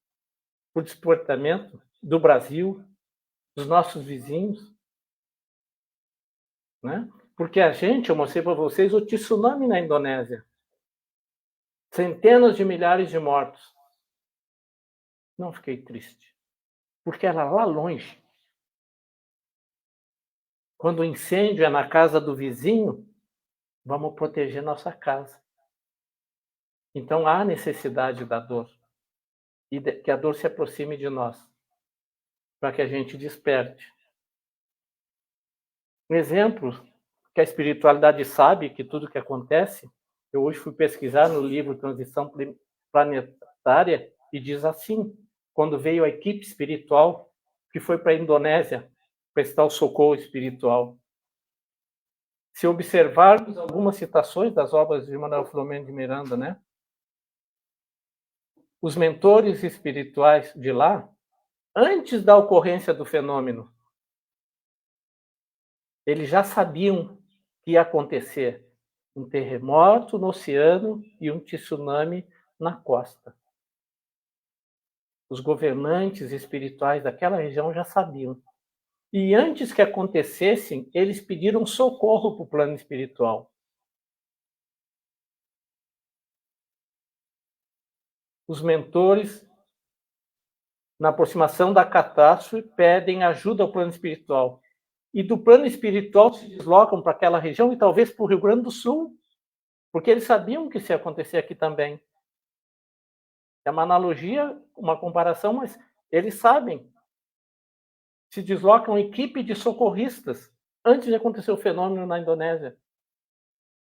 O despertamento do Brasil, dos nossos vizinhos? Né? Porque eu mostrei para vocês o tsunami na Indonésia. Centenas de milhares de mortos. Não fiquei triste. Porque era lá longe. Quando o incêndio é na casa do vizinho, vamos proteger nossa casa. Então há necessidade da dor. E que a dor se aproxime de nós. Para que a gente desperte. Um exemplo que a espiritualidade sabe que tudo que acontece, eu hoje fui pesquisar no livro Transição Planetária e diz assim, quando veio a equipe espiritual que foi para a Indonésia prestar o socorro espiritual. Se observarmos algumas citações das obras de Manuel Filomeno de Miranda, né? Os mentores espirituais de lá, antes da ocorrência do fenômeno, eles já sabiam que ia acontecer um terremoto no oceano e um tsunami na costa. Os governantes espirituais daquela região já sabiam. E antes que acontecessem, eles pediram socorro para o plano espiritual. Os mentores, na aproximação da catástrofe, pedem ajuda ao plano espiritual. E do plano espiritual se deslocam para aquela região e talvez para o Rio Grande do Sul, porque eles sabiam que isso ia acontecer aqui também. É uma analogia, uma comparação, mas eles sabem. Se deslocam equipe de socorristas antes de acontecer o fenômeno na Indonésia.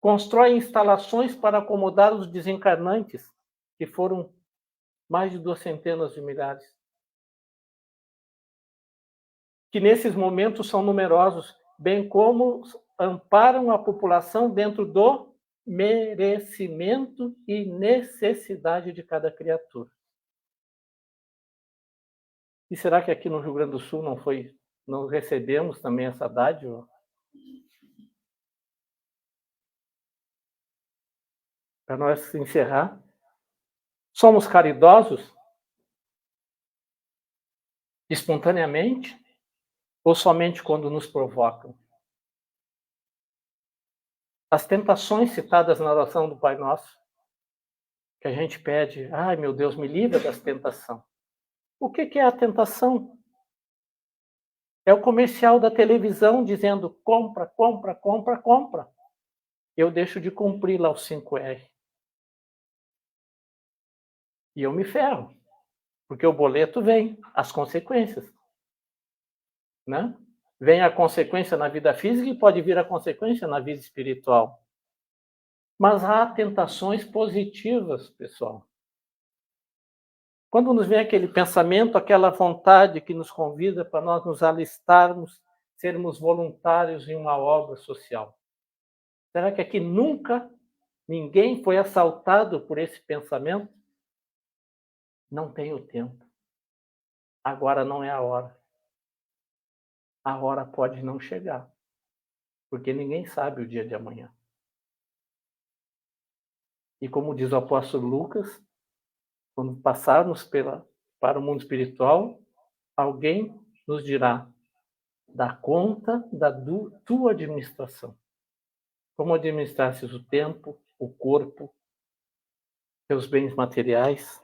Constroem instalações para acomodar os desencarnantes, que foram mais de 2 centenas de milhares. Que nesses momentos são numerosos, bem como amparam a população dentro do merecimento e necessidade de cada criatura. E será que aqui no Rio Grande do Sul não recebemos também essa dádiva? Para nós encerrar, somos caridosos espontaneamente ou somente quando nos provocam? As tentações citadas na oração do Pai Nosso, que a gente pede, ai meu Deus, me livra das tentações. O que é a tentação? É o comercial da televisão dizendo compra, compra, compra, compra. Eu deixo de cumprir lá os 5R. E eu me ferro, porque o boleto vem, as consequências. Né? Vem a consequência na vida física e pode vir a consequência na vida espiritual. Mas há tentações positivas, pessoal. Quando nos vem aquele pensamento, aquela vontade que nos convida para nós nos alistarmos, sermos voluntários em uma obra social. Será que aqui nunca ninguém foi assaltado por esse pensamento? Não tenho tempo. Agora não é a hora. A hora pode não chegar, porque ninguém sabe o dia de amanhã. E como diz o apóstolo Lucas, Quando passarmos para o mundo espiritual, alguém nos dirá: dá conta da tua administração. Como administrasses o tempo, o corpo, teus bens materiais.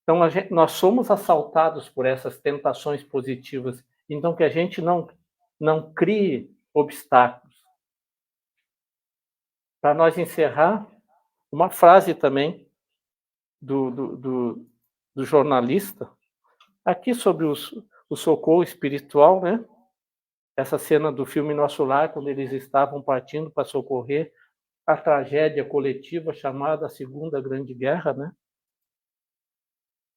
Então, nós somos assaltados por essas tentações positivas. Então, que a gente não crie obstáculos. Para nós encerrar, uma frase também do jornalista, aqui sobre o socorro espiritual, né? Essa cena do filme Nosso Lar, quando eles estavam partindo para socorrer a tragédia coletiva chamada Segunda Grande Guerra, né?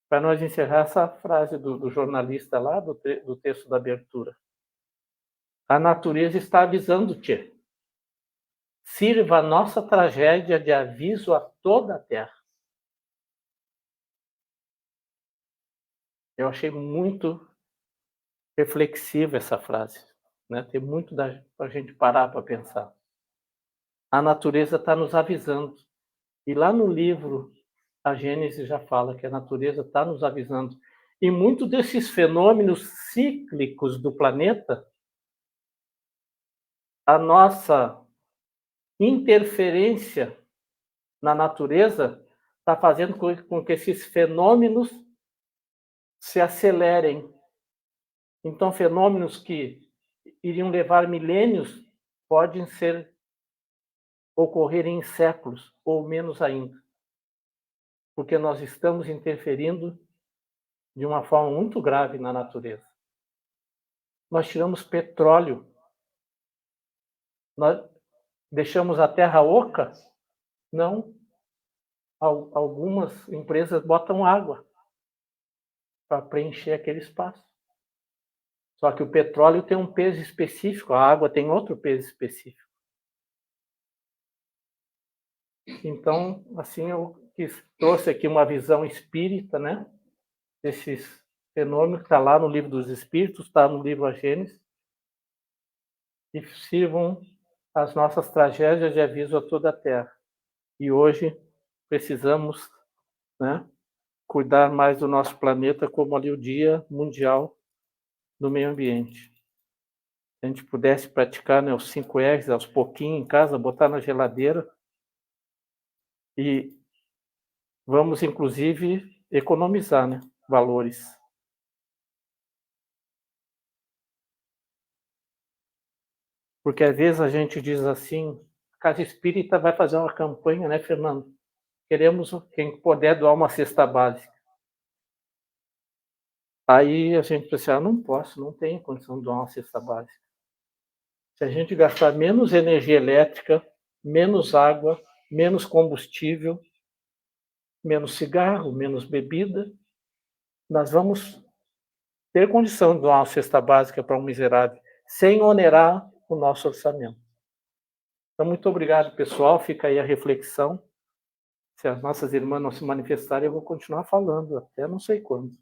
Para nós encerrar, essa frase do jornalista lá, do texto da abertura. A natureza está avisando-te. Sirva a nossa tragédia de aviso a toda a terra. Eu achei muito reflexiva essa frase, né? Tem muito para a gente parar para pensar. A natureza está nos avisando. E lá no livro, a Gênesis já fala que a natureza está nos avisando. E muitos desses fenômenos cíclicos do planeta, a nossa interferência na natureza está fazendo com que esses fenômenos se acelerem. Então, fenômenos que iriam levar milênios podem ocorrer em séculos, ou menos ainda. Porque nós estamos interferindo de uma forma muito grave na natureza. Nós tiramos petróleo, nós deixamos a terra oca? Não. Algumas empresas botam água para preencher aquele espaço. Só que o petróleo tem um peso específico, a água tem outro peso específico. Então, assim, eu trouxe aqui uma visão espírita, né? Desses fenômenos que está lá no livro dos Espíritos, está no livro A Gênesis, e sirvam as nossas tragédias de aviso a toda a Terra. E hoje precisamos, né, cuidar mais do nosso planeta, como ali o Dia Mundial do Meio Ambiente. Se a gente pudesse praticar, né, os 5 R's aos pouquinhos em casa, botar na geladeira, e vamos, inclusive, economizar, né, valores. Porque às vezes a gente diz assim, a Casa Espírita vai fazer uma campanha, né, Fernando? Queremos, quem puder, doar uma cesta básica. Aí a gente pensa, não posso, não tenho condição de doar uma cesta básica. Se a gente gastar menos energia elétrica, menos água, menos combustível, menos cigarro, menos bebida, nós vamos ter condição de doar uma cesta básica para um miserável, sem onerar o nosso orçamento. Então, muito obrigado, pessoal. Fica aí a reflexão. Se as nossas irmãs não se manifestarem, eu vou continuar falando, até não sei quando.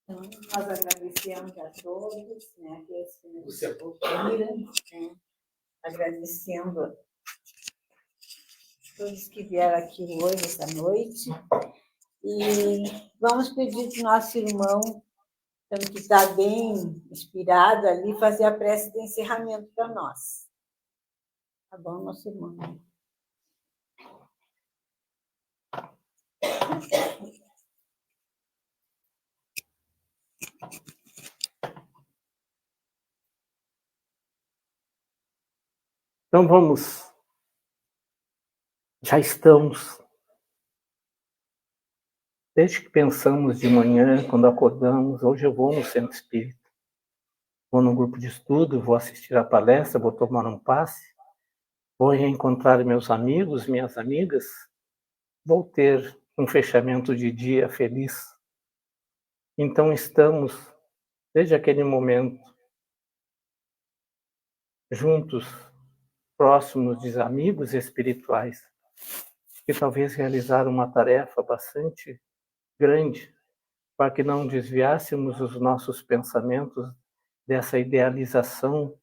Então, nós agradecemos a todos, né, aqueles que nos ouviram, né, agradecendo a todos que vieram aqui hoje, essa noite, e vamos pedir para o nosso irmão, que está bem inspirado ali, fazer a prece de encerramento para nós. Tá bom, nosso irmão? Então vamos. Já estamos. Desde que pensamos de manhã, quando acordamos, hoje eu vou no centro espírita. Vou no grupo de estudo, vou assistir a palestra, vou tomar um passe, vou reencontrar meus amigos, minhas amigas, vou ter um fechamento de dia feliz. Então estamos, desde aquele momento, juntos, próximos de amigos espirituais, que talvez realizaram uma tarefa bastante grande para que não desviássemos os nossos pensamentos dessa idealização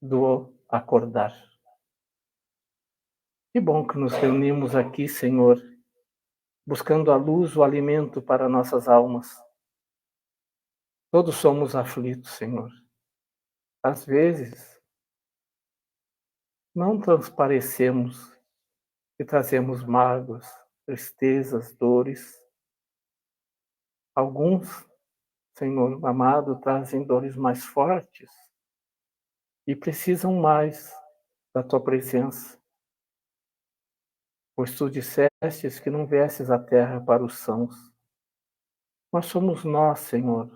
do acordar. Que bom que nos reunimos aqui, Senhor, buscando a luz, o alimento para nossas almas. Todos somos aflitos, Senhor. Às vezes, não transparecemos e trazemos mágoas, tristezas, dores. Alguns, Senhor amado, trazem dores mais fortes e precisam mais da Tua presença. Pois Tu dissestes que não viesses à terra para os sãos. Mas somos nós, Senhor,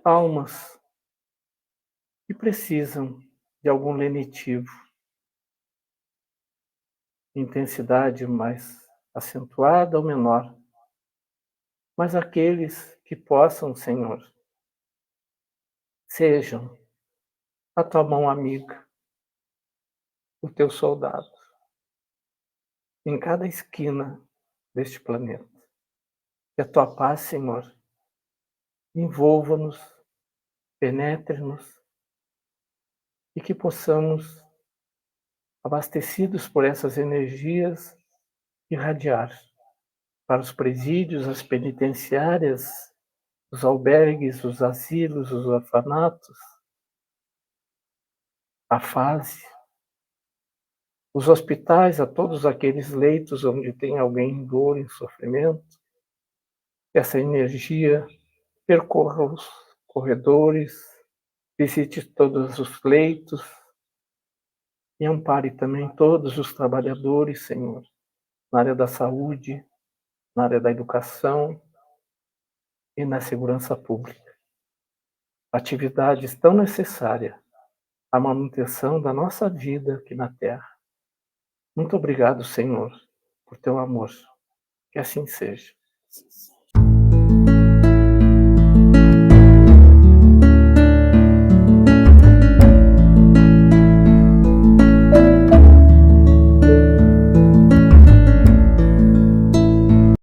almas que precisam de algum lenitivo, intensidade mais acentuada ou menor, mas aqueles que possam, Senhor, sejam a Tua mão amiga, o Teu soldado, em cada esquina deste planeta. Que a Tua paz, Senhor, envolva-nos, penetre-nos e que possamos, abastecidos por essas energias, irradiar para os presídios, as penitenciárias, os albergues, os asilos, os orfanatos, a fase, os hospitais, a todos aqueles leitos onde tem alguém em dor, em sofrimento. Que essa energia percorra os corredores, visite todos os leitos e ampare também todos os trabalhadores, Senhor, na área da saúde, na área da educação e na segurança pública. Atividades tão necessárias à manutenção da nossa vida aqui na Terra. Muito obrigado, Senhor, por Teu amor. Que assim seja.